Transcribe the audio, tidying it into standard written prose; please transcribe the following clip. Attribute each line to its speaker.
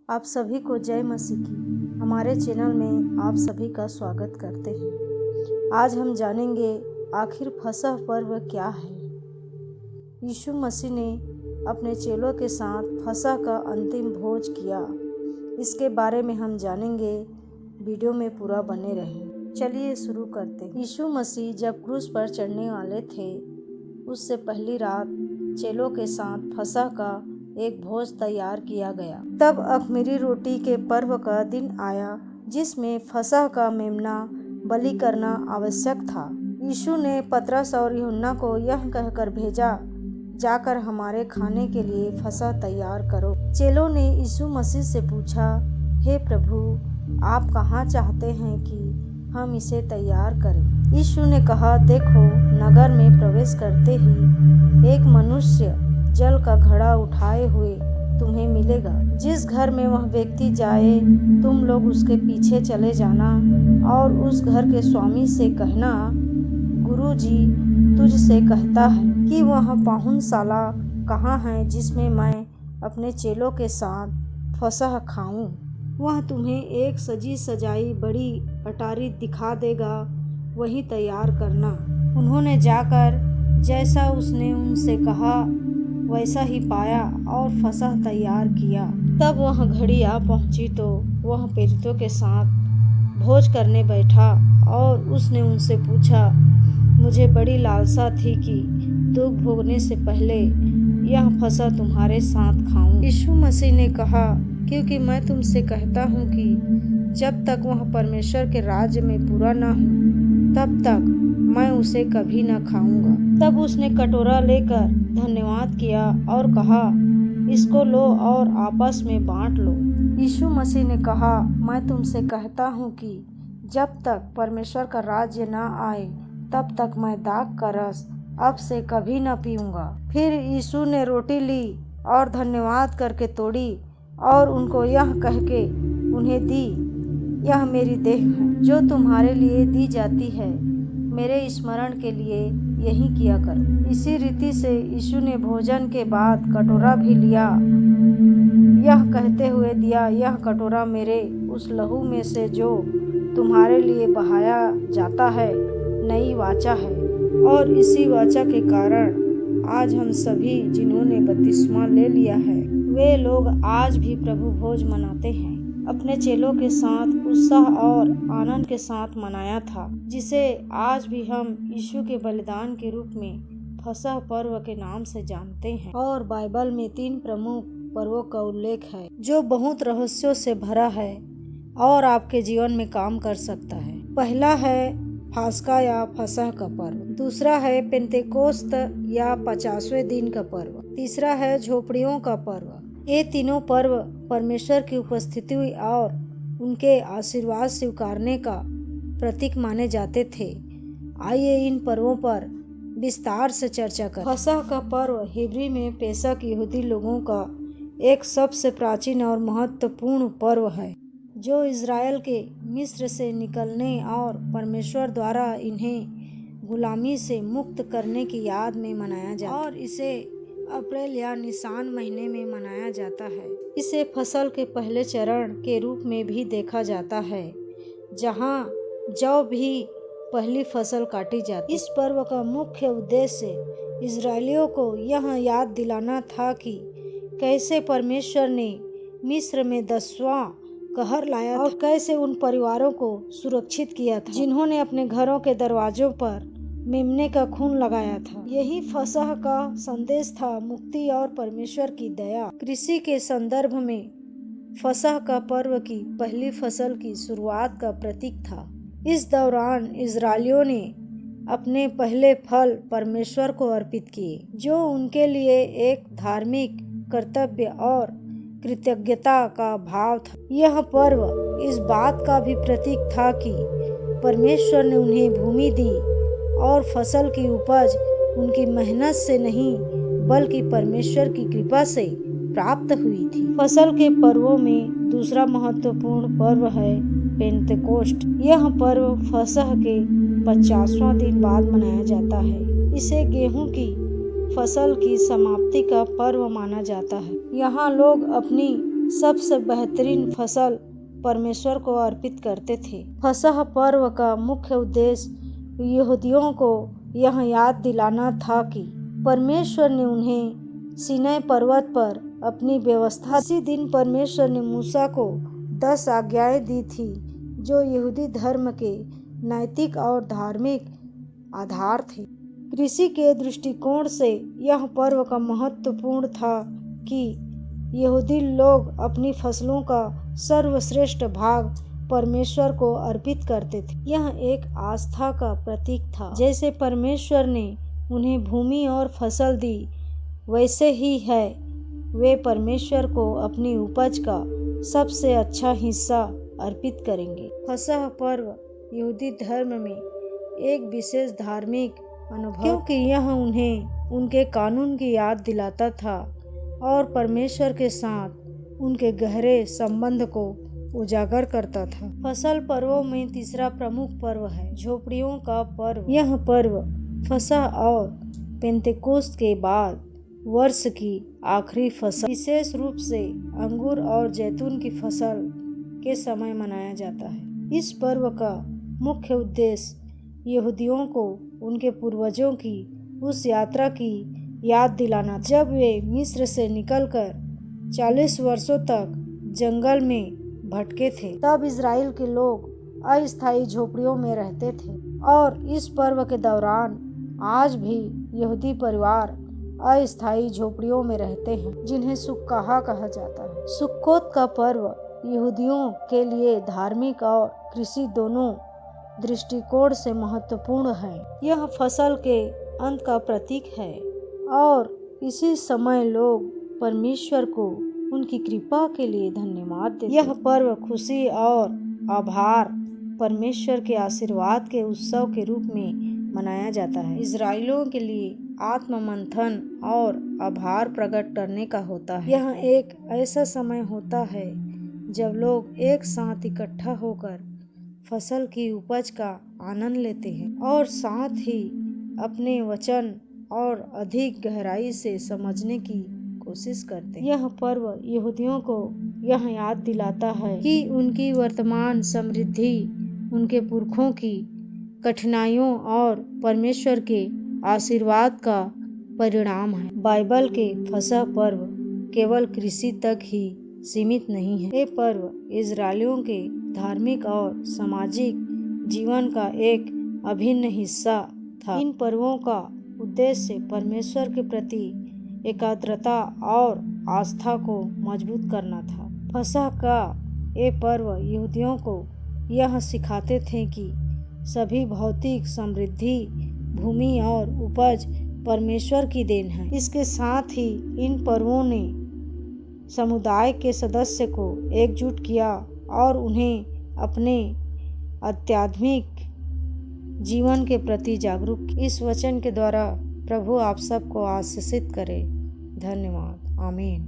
Speaker 1: आप सभी को जय मसीह की हमारे चैनल में आप सभी का स्वागत करते हैं। आज हम जानेंगे आखिर फसह पर्व क्या है। यीशु मसीह ने अपने चेलों के साथ फसह का अंतिम भोज किया। इसके बारे में हम जानेंगे। वीडियो में पूरा बने रहें। चलिए शुरू करते हैं। यीशु मसीह जब क्रूस पर चढ़ने वाले थे, उससे पहली रात चेलों के साथ फसह का एक भोज तैयार किया गया। तब अख़मीरी रोटी के पर्व का दिन आया, जिसमें फसह का मेमना बलि करना आवश्यक था। यीशु ने पतरस और यूहन्ना को यह कहकर भेजा, जाकर हमारे खाने के लिए फसह तैयार करो। चेलों ने यीशु मसीह से पूछा, हे प्रभु, आप कहाँ चाहते हैं कि हम इसे तैयार करें? यीशु ने कहा, देखो, नगर में प्रवेश करते ही एक मनुष्य जल का घड़ा उठाए हुए तुम्हें मिलेगा। जिस घर में वह व्यक्ति जाए, तुम लोग उसके पीछे चले जाना और उस घर के स्वामी से कहना, गुरुजी तुझसे कहता है कि वह पाहुनशाला कहाँ है जिसमें मैं अपने चेलों के साथ फसह खाऊं। वह तुम्हें एक सजी सजाई बड़ी अटारी दिखा देगा, वही तैयार करना। उन्होंने जाकर जैसा उसने उनसे कहा वैसा ही पाया और फसह तैयार किया। तब वह घड़ी आ पहुंची तो वह प्रेरितों के साथ भोज करने बैठा और उसने उनसे पूछा, मुझे बड़ी लालसा थी कि दुख भोगने से पहले यह फसह तुम्हारे साथ खाऊं। यीशु मसीह ने कहा, क्योंकि मैं तुमसे कहता हूँ कि जब तक वह परमेश्वर के राज्य में पूरा न हो, तब तक मैं उसे कभी न खाऊंगा। तब उसने कटोरा लेकर धन्यवाद किया और कहा, इसको लो और आपस में बांट लो। यीशु मसीह ने कहा, मैं तुमसे कहता हूँ कि जब तक परमेश्वर का राज्य न आए, तब तक मैं दाख का रस अब से कभी न पीऊंगा। फिर यीशु ने रोटी ली और धन्यवाद करके तोड़ी और उनको यह कह के उन्हें दी, यह मेरी देह है जो तुम्हारे लिए दी जाती है, मेरे स्मरण के लिए यही किया करो। इसी रीति से यीशु ने भोजन के बाद कटोरा भी लिया, यह कहते हुए दिया, यह कटोरा मेरे उस लहू में से जो तुम्हारे लिए बहाया जाता है नई वाचा है। और इसी वाचा के कारण आज हम सभी जिन्होंने बपतिस्मा ले लिया है, वे लोग आज भी प्रभु भोज मनाते हैं। अपने चेलों के साथ उत्साह और आनंद के साथ मनाया था, जिसे आज भी हम यीशु के बलिदान के रूप में फसह पर्व के नाम से जानते हैं। और बाइबल में 3 प्रमुख पर्वों का उल्लेख है, जो बहुत रहस्यों से भरा है और आपके जीवन में काम कर सकता है। पहला है फास्का या फसह का पर्व, दूसरा है पेंतेकोस्त या 50वें दिन का पर्व, तीसरा है झोपड़ियों का पर्व। ये तीनों पर्व परमेश्वर की उपस्थिति और उनके आशीर्वाद स्वीकारने का प्रतीक माने जाते थे। आइए इन पर्वों पर विस्तार से चर्चा करें। फसह का पर्व हिब्री में पेसक यहूदी लोगों का एक सबसे प्राचीन और महत्वपूर्ण पर्व है, जो इज़राइल के मिस्र से निकलने और परमेश्वर द्वारा इन्हें गुलामी से मुक्त करने की याद में मनाया जाता है। और इसे अप्रैल या निसान महीने में मनाया जाता है। इसे फसल के पहले चरण के रूप में भी देखा जाता है, जहां जौ भी पहली फसल काटी जाती है। इस पर्व का मुख्य उद्देश्य इजरायलियों को यह याद दिलाना था कि कैसे परमेश्वर ने मिस्र में 10वां कहर लाया और कैसे उन परिवारों को सुरक्षित किया था, जिन्होंने अपने घरों के दरवाजों पर मेमने का खून लगाया था। यही फसह का संदेश था, मुक्ति और परमेश्वर की दया। कृषि के संदर्भ में फसह का पर्व की पहली फसल की शुरुआत का प्रतीक था। इस दौरान इजरायलियों ने अपने पहले फल परमेश्वर को अर्पित किए, जो उनके लिए एक धार्मिक कर्तव्य और कृतज्ञता का भाव था। यह पर्व इस बात का भी प्रतीक था कि परमेश्वर ने उन्हें भूमि दी और फसल की उपज उनकी मेहनत से नहीं बल्कि परमेश्वर की कृपा से प्राप्त हुई थी। फसल के पर्वों में दूसरा महत्वपूर्ण पर्व है पेंतेकोस्ट। यह पर्व फसह के 50वां दिन बाद मनाया जाता है। इसे गेहूं की फसल की समाप्ति का पर्व माना जाता है। यहाँ लोग अपनी सबसे बेहतरीन फसल परमेश्वर को अर्पित करते थे। फसह पर्व का मुख्य उद्देश्य यहूदियों को यह याद दिलाना था कि परमेश्वर ने उन्हें सीनै पर्वत पर अपनी व्यवस्था। इसी दिन परमेश्वर ने मूसा को 10 आज्ञाएं दी थी, जो यहूदी धर्म के नैतिक और धार्मिक आधार थे। कृषि के दृष्टिकोण से यह पर्व का महत्वपूर्ण था कि यहूदी लोग अपनी फसलों का सर्वश्रेष्ठ भाग परमेश्वर को अर्पित करते थे। यह एक आस्था का प्रतीक था। जैसे परमेश्वर ने उन्हें भूमि और फसल दी, वैसे ही है वे परमेश्वर को अपनी उपज का सबसे अच्छा हिस्सा अर्पित करेंगे। फसह पर्व यहूदी धर्म में एक विशेष धार्मिक अनुभव, क्योंकि यह उन्हें उनके कानून की याद दिलाता था और परमेश्वर के साथ उनके गहरे संबंध को उजागर करता था। फसल पर्वों में तीसरा प्रमुख पर्व है झोपड़ियों का पर्व। यह पर्व फसह और पेंतेकोस्त के बाद वर्ष की आखिरी फसल, विशेष रूप से अंगूर और जैतून की फसल के समय मनाया जाता है। इस पर्व का मुख्य उद्देश्य यहूदियों को उनके पूर्वजों की उस यात्रा की याद दिलाना, जब वे मिस्र से निकलकर 40 वर्षों तक जंगल में भटके थे। तब इजराइल के लोग अस्थायी झोपड़ियों में रहते थे और इस पर्व के दौरान आज भी यहूदी परिवार अस्थायी झोपड़ियों में रहते हैं, जिन्हें सुक्काह कहा जाता है। सुक्कोत का पर्व यहूदियों के लिए धार्मिक और कृषि दोनों दृष्टिकोण से महत्वपूर्ण है। यह फसल के अंत का प्रतीक है और इसी समय लोग परमेश्वर को उनकी कृपा के लिए धन्यवाद देते हैं। यह पर्व खुशी और आभार परमेश्वर के आशीर्वाद के उत्सव के रूप में मनाया जाता है। इजरायलियों के लिए आत्म मंथन और आभार प्रकट करने का होता है। यह एक ऐसा समय होता है जब लोग एक साथ इकट्ठा होकर फसल की उपज का आनंद लेते हैं और साथ ही अपने वचन और अधिक गहराई से समझने की कोशिश करते हैं। यह पर्व यहूदियों को यह याद दिलाता है कि उनकी वर्तमान समृद्धि उनके पुरखों की कठिनाइयों और परमेश्वर के आशीर्वाद का परिणाम है। बाइबल के फसह पर्व केवल कृषि तक ही सीमित नहीं है। ये पर्व इजरायलियों के धार्मिक और सामाजिक जीवन का एक अभिन्न हिस्सा था। इन पर्वों का उद्देश्य परमेश्वर के प्रति एकाग्रता और आस्था को मजबूत करना था। फसह का ये पर्व यहूदियों को यह सिखाते थे कि सभी भौतिक समृद्धि, भूमि और उपज परमेश्वर की देन है। इसके साथ ही इन पर्वों ने समुदाय के सदस्य को एकजुट किया और उन्हें अपने आध्यात्मिक जीवन के प्रति जागरूक किया। इस वचन के द्वारा प्रभु आप सबको आशीषित करे। धन्यवाद। आमीन।